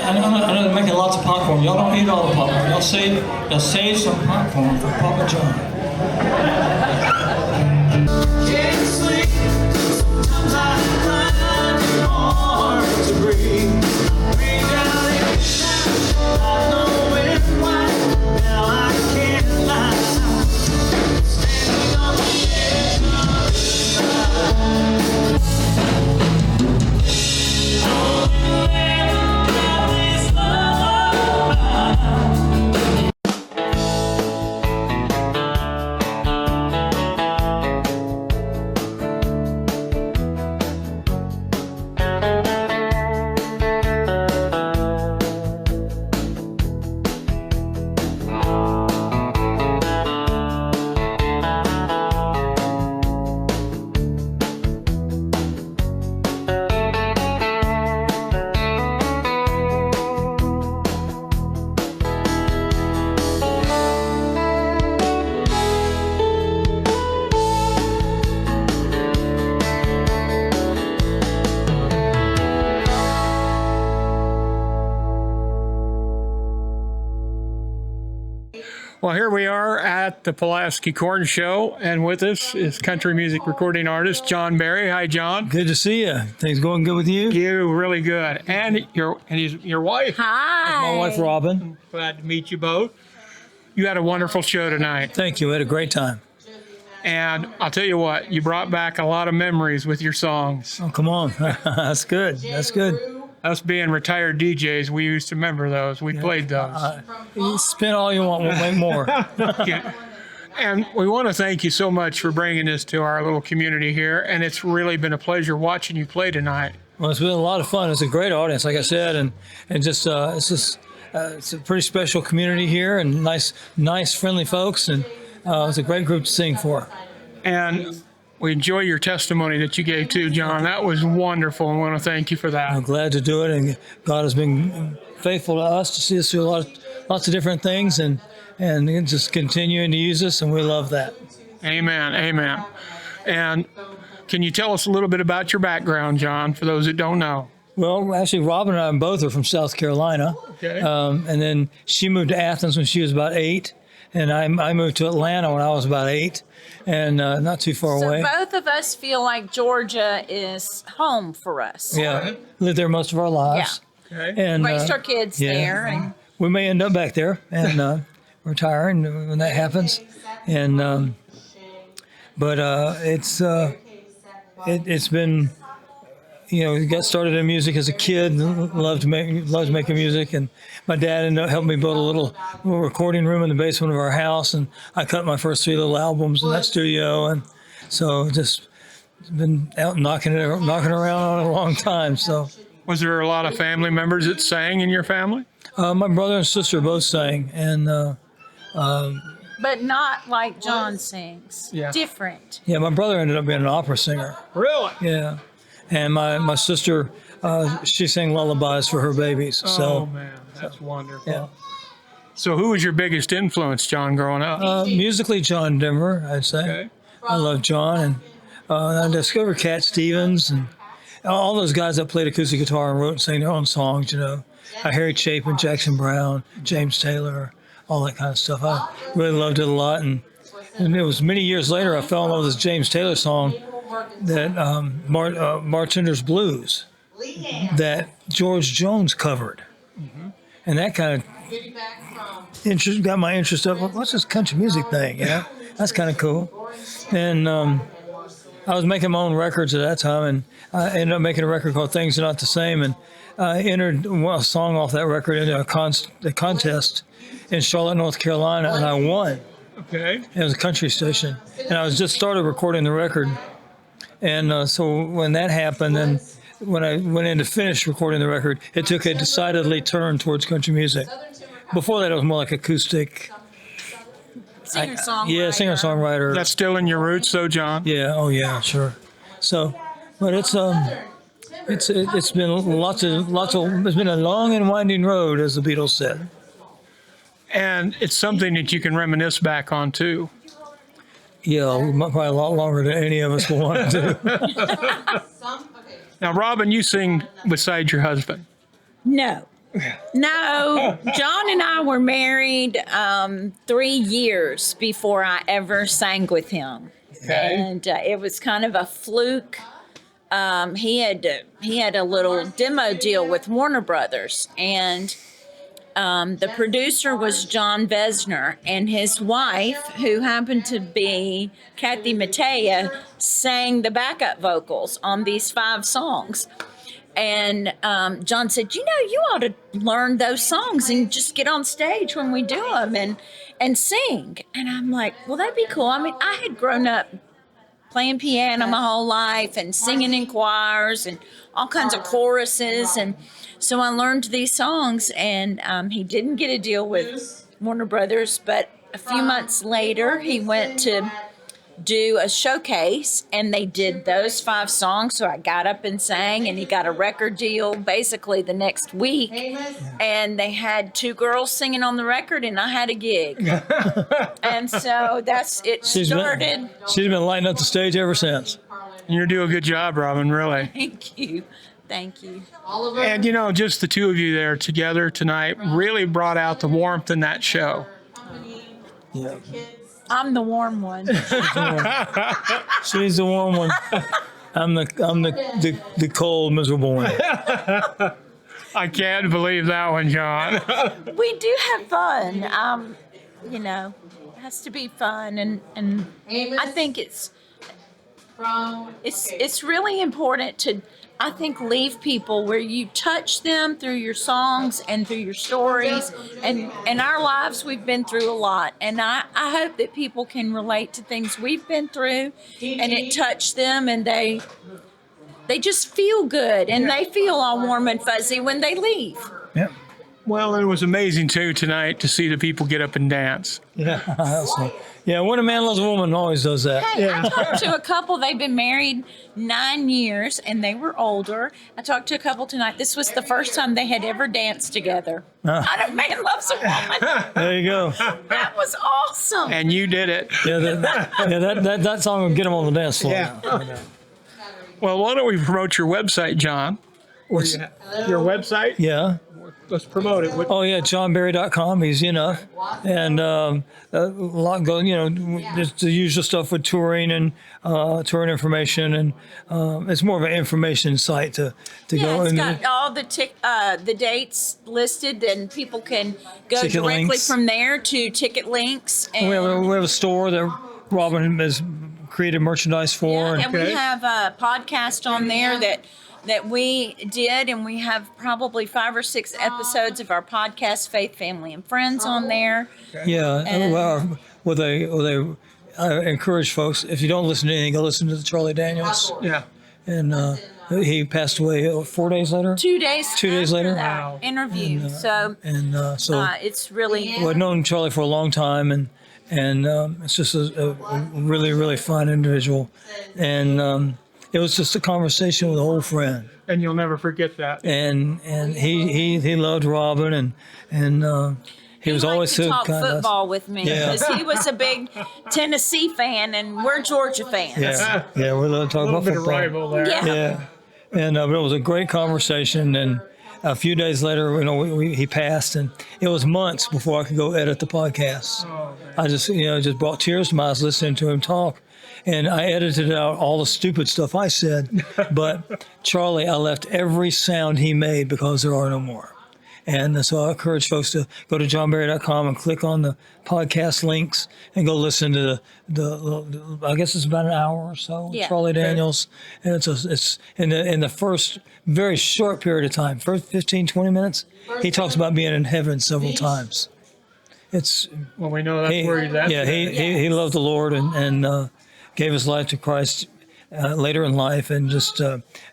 I know they're making lots of popcorn. Y'all don't eat all the popcorn. Y'all save some popcorn for Papa John. Can't sleep. Sometimes I find it hard to breathe. Breathe out in not knowing why. Now I can't lie. Standing on the edge of the sky. Well, here we are at the Pulaski Corn Show, and with us is country music recording artist John Berry. Hi, John. Good to see you. Things going good with you? You really good, and your wife. Hi. My wife, Robin. Glad to meet you both. You had a wonderful show tonight, Thank you. We had a great time. and I'll tell you what, you brought back a lot of memories with your songs. Oh, come on. That's good. That's good. Us being retired DJs, we used to remember those. We played those. You spin all you want. We'll make more. Yeah. And we want to thank you so much for bringing this to our little community here, and it's really been a pleasure watching you play tonight. Well, it's been a lot of fun. It's a great audience, like I said, and just it's a pretty special community here, and nice, friendly folks, and it's a great group to sing for. And we enjoy your testimony that you gave too, John. That was wonderful, and we want to thank you for that. I'm glad to do it, and God has been faithful to us to see us through lots of different things, and just continuing to use us, and we love that. Amen, amen. And can you tell us a little bit about your background, John, for those that don't know? Well, actually, Robin and I both are from South Carolina, Okay. and then she moved to Athens when she was about 8, and I moved to Atlanta when I was about 8, and not too far away. So both of us feel like Georgia is home for us. Yeah, lived there most of our lives. Okay. And Raised our kids yeah. there. And We may end up back there and retire, and when that happens. And but it's been, got started in music as a kid. Loved making music, and my dad ended up helping me build a little recording room in the basement of our house, and I cut my first 3 little albums in that studio, and so just been out knocking around on it a long time. So. Was there a lot of family members that sang in your family? My brother and sister both sang, and but not like John sings. Yeah. Different. yeah, my brother ended up being an opera singer. Really? Yeah, and my sister, she sang lullabies for her babies. Oh, So man, that's wonderful. yeah, So who was your biggest influence, John, growing up? musically John Denver, I'd say. Okay. I love John, and I discovered Cat Stevens and all those guys that played acoustic guitar and wrote and sang their own songs. Harry Chapin, Jackson Brown, James Taylor, all that kind of stuff. I really loved it a lot, and it was many years later I fell in love with this James Taylor song that Bartender's Blues that George Jones covered, and that kind of got my interest up. What's this country music thing? That's kind of cool. And I was making my own records at that time, and I ended up making a record called Things Are Not the Same, and I entered a song off that record into a contest in Charlotte, North Carolina, and I won. Okay. It was a country station, and I was just started recording the record. And so when that happened, then when I went in to finish recording the record, it took a decidedly turn towards country music. Before that, it was more like acoustic. Singer-songwriter. Yeah, singer-songwriter. That's still in your roots, though, John? Yeah. Oh, yeah. Sure. So, but it's been it's been a long and winding road, as the Beatles said. And it's something that you can reminisce back on, too. Yeah, probably a lot longer than any of us will want to. Now, Robin, you sing beside your husband. No. No, John and I were married 3 years before I ever sang with him. Okay. And it was kind of a fluke. He had a little demo deal with Warner Brothers, and the producer was John Vesner, and his wife, who happened to be Kathy Mattea, sang the backup vocals on these 5 songs. And John said, you ought to learn those songs and just get on stage when we do them and sing. And I'm like, well, that'd be cool. I mean, I had grown up playing piano my whole life and singing in choirs and all kinds of choruses. And so I learned these songs, and he didn't get a deal with Warner Brothers, but a few months later, he went to do a showcase, and they did those 5 songs. So I got up and sang, and he got a record deal basically the next week. And they had 2 girls singing on the record, and I had a gig. And so that's it. She's Started. She's been lighting up the stage ever since. You're doing a good job, Robin, really. Thank you. Thank you. And just the 2 of you there together tonight really brought out the warmth in that show. Yeah. I'm the warm one. She's the warm one. I'm the cold, miserable one. I can't believe that one, John. We do have fun. It has to be fun, and I think it's really important to, I think, leave people where you touch them through your songs and through your stories. And in our lives, we've been through a lot. And I hope that people can relate to things we've been through, and it touched them, and they just feel good, and they feel all warm and fuzzy when they leave. Yeah. Well, it was amazing, too, tonight to see the people get up and dance. Yeah. Yeah. When a man loves a woman, always does that. Hey, I talked to a couple. They've been married 9 years, and they were older. I talked to a couple tonight. This was the first time they had ever danced together. Not a man loves a woman. There you go. That was awesome. And you did it. Yeah. That song will get them on the dance floor. Yeah. Well, why don't we promote your website, John? What's, Your website? yeah. Let's promote it. Oh yeah, johnberry.com, easy enough, and a lot go. Just the usual stuff with touring and touring information, and it's more of an information site to go. It's and got all the dates listed, and people can go Ticket directly links. from there to ticket links. And, we have a store that Robin has created merchandise for. and we have a podcast on there that we did, and we have probably 5 or 6 episodes of our podcast, Faith, Family, and Friends, on there. Yeah, And- I encourage folks, if you don't listen to anything, go listen to the Charlie Daniels. Yeah. And he passed away 4 days later. 2 days. 2 days after later? that Wow. interview. So So it's really. I've known Charlie for a long time, and it's just a really, really fine individual. And it was just a conversation with an old friend. And you'll never forget that. And he loved Robin, and he was always to so talk kind of. football with me Yeah. because he was a big Tennessee fan, and we're Georgia fans. Yeah, we love to talk A little about bit of football. rival there. Yeah. Yeah, and but it was a great conversation. And a few days later, he passed, and it was months before I could go edit the podcast. Oh, I just brought tears to my eyes listening to him talk, and I edited out all the stupid stuff I said. But Charlie, I left every sound he made because there are no more. And so I encourage folks to go to johnberry.com and click on the podcast links and go listen to the I guess it's about an hour or so with Yeah. Charlie Daniels. And it's in the first very short period of time, first 15, 20 minutes, he talks about being in heaven several times. It's Well, we know that's where he's at. yeah, he loved the Lord and gave his life to Christ later in life, and just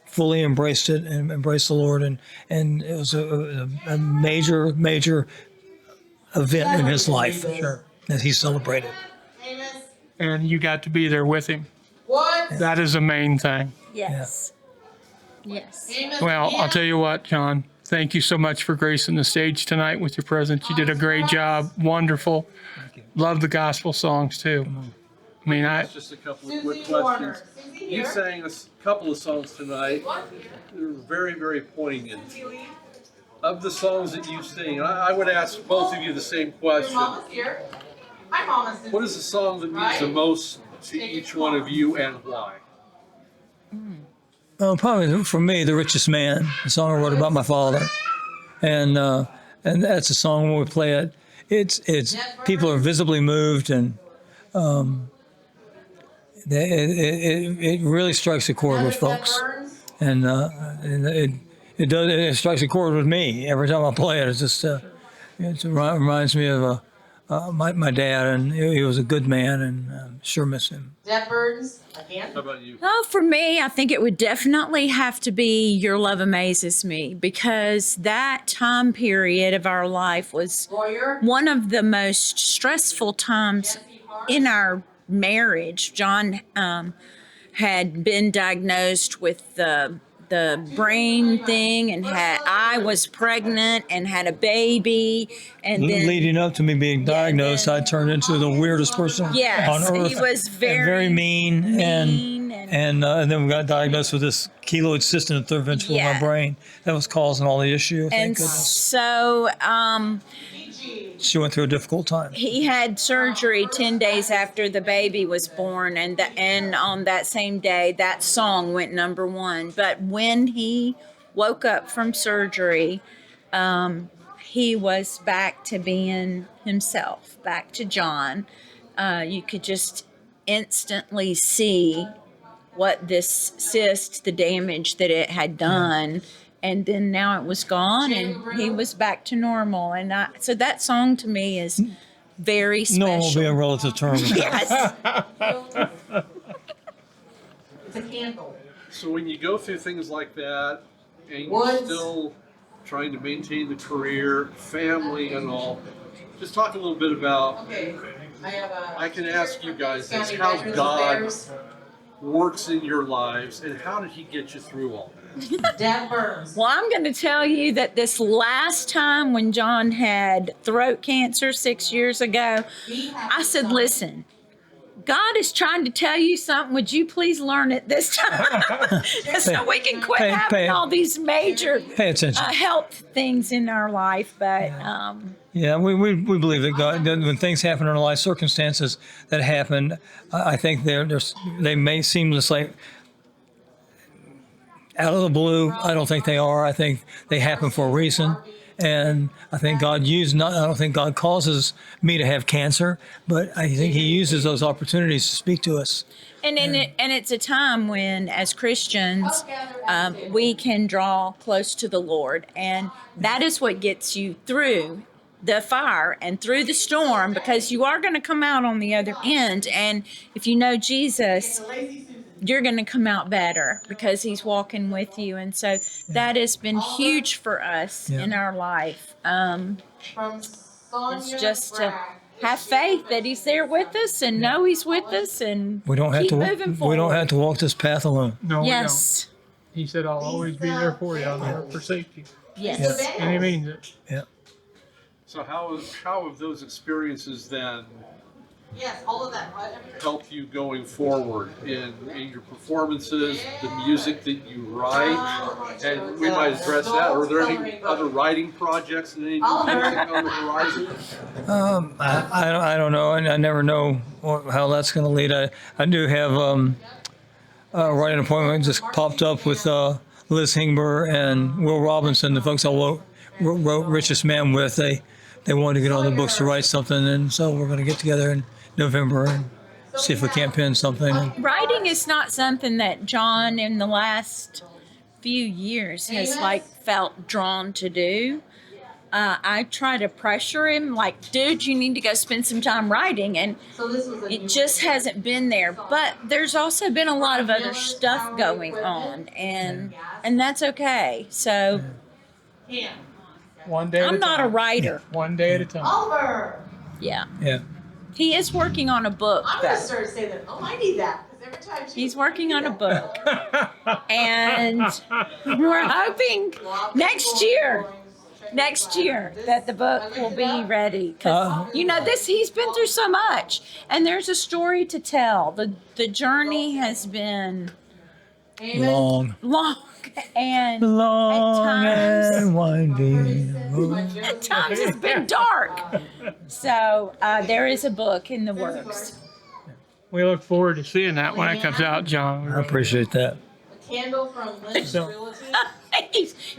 fully embraced it and embraced the Lord, and it was a major event in his life that he celebrated. And you got to be there with him. That is the main thing. Yes. Yes. Well, I'll tell you what, John. Thank you so much for gracing the stage tonight with your presence. You did a great job. Wonderful. Love the gospel songs too. I mean, Just a couple of quick questions. You sang a couple of songs tonight. They were very, very poignant. Of the songs that you sing, I would ask both of you the same question. Mama's here. Hi, Mama. What is the song that means the most to each one of you, and why? Well, probably for me, "The Richest Man," the song I wrote about my father, and that's a song when we play it. It's people are visibly moved, and it really strikes a chord with folks, and it strikes a chord with me every time I play it. It's just it reminds me of my dad, and he was a good man, and sure miss him. Dead Birds. Again. How about you? Oh, for me, I think it would definitely have to be "Your Love Amazes Me," because that time period of our life was Lawyer. one of the most stressful times in our marriage. John had been diagnosed with the brain thing, and I was pregnant and had a baby, and then Leading up to me being diagnosed, I turned into the weirdest person yes, on earth. he was and very very mean, mean and then we got diagnosed with this keloid cyst in the third ventricle of Yeah. my brain. That was causing all the issue. Thank and goodness. so She went through a difficult time. he had surgery 10 days after the baby was born, and on that same day that song went #1. But when he woke up from surgery, he was back to being himself, back to John. You could just instantly see what this cyst, the damage that it had done, and then now it was gone, and he was back to normal. And so that song to me is very special. Normal will be a relative term. Yes. It's a candle. So when you go through things like that, and you're Woods. still trying to maintain the career, family, and all, just talk a little bit about. Okay. I can ask you guys this: County how Records God Affairs. works in your lives, and how did He get you through all that? Dead Birds. Well, I'm going to tell you that this last time when John had throat cancer 6 years ago, I said, "Listen, God is trying to tell you something. Would you please learn it this time?" So we can quit having all these major Pay attention. health things in our life. But Yeah, we believe that God, that when things happen in our life, circumstances that happen, I think they may seem just like out of the blue. I don't think they are. I think they happen for a reason. And I think I don't think God causes me to have cancer, but I think He uses those opportunities to speak to us. and it's a time when, as Christians, we can draw close to the Lord, and that is what gets you through the fire and through the storm, because you are going to come out on the other end. And if you know Jesus, you're going to come out better because He's walking with you. And so that has been huge for us in our life. From Sonia It's just to Bragg. have faith that He's there with us, and know He's with us, and We don't have keep to. moving forward. We don't have to walk this path alone. No, we Yes. don't. He said, "I'll always be there for you. I'll never forsake you." Yes. And He means it. Yeah. So how have those experiences then Yes, all of that. help you going forward in your performances, the music that you write? And we might address that. Are there any other writing projects and any new music on the horizon? I don't know, and I never know how that's going to lead. I do have a writing appointment just popped up with Liz Hingber and Will Robinson, the folks I wrote Richest Man with. They wanted to get on the books to write something, and so we're going to get together in November and see if we can't pen something. Writing is not something that John in the last few years has felt drawn to do. I try to pressure him, like, dude, you need to go spend some time writing, and So this was a it just hasn't been there. But there's also been a lot of other stuff going on, and that's okay. So One day at I'm a not a time. writer. One day at a time. Oliver. Yeah, Yeah. he is working on a book. I'm gonna Though. start saying that. Oh, I need that because every time He's working on a book, and we're hoping next year that the book will be ready. 'Cause, he's been through so much, and there's a story to tell. The journey has been Long, long and long times- and winding. at times it's been dark. So there is a book in the works. We look forward to seeing that when it comes out, John. I appreciate that. A candle from Lynn's So- Realty.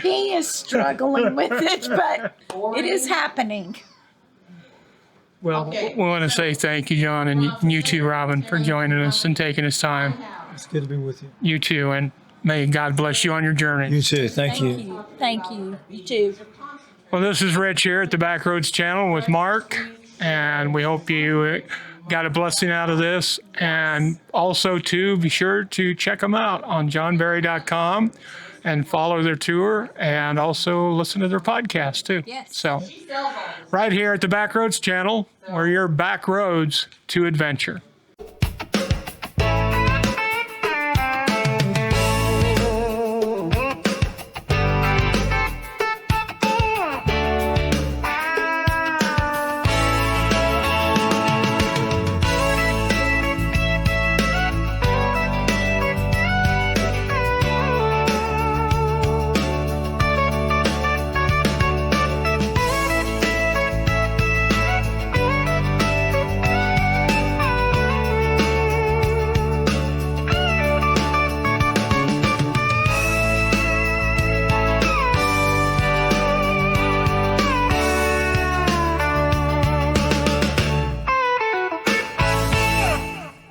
He is struggling with it, but it is happening. Well, Okay. we want to say thank you, John, and you too, Robin, for joining us and taking us time. It's good to be with you. You too, and may God bless you on your journey. You too. Thank you. Thank you. You too. Well, this is Rich here at the Backroads Channel with Mark, and we hope you got a blessing out of this. And also, too, be sure to check them out on johnberry.com and follow their tour, and also listen to their podcast, too. Yes. So, She sells all this. right here at the Backroads Channel, where your back roads to adventure.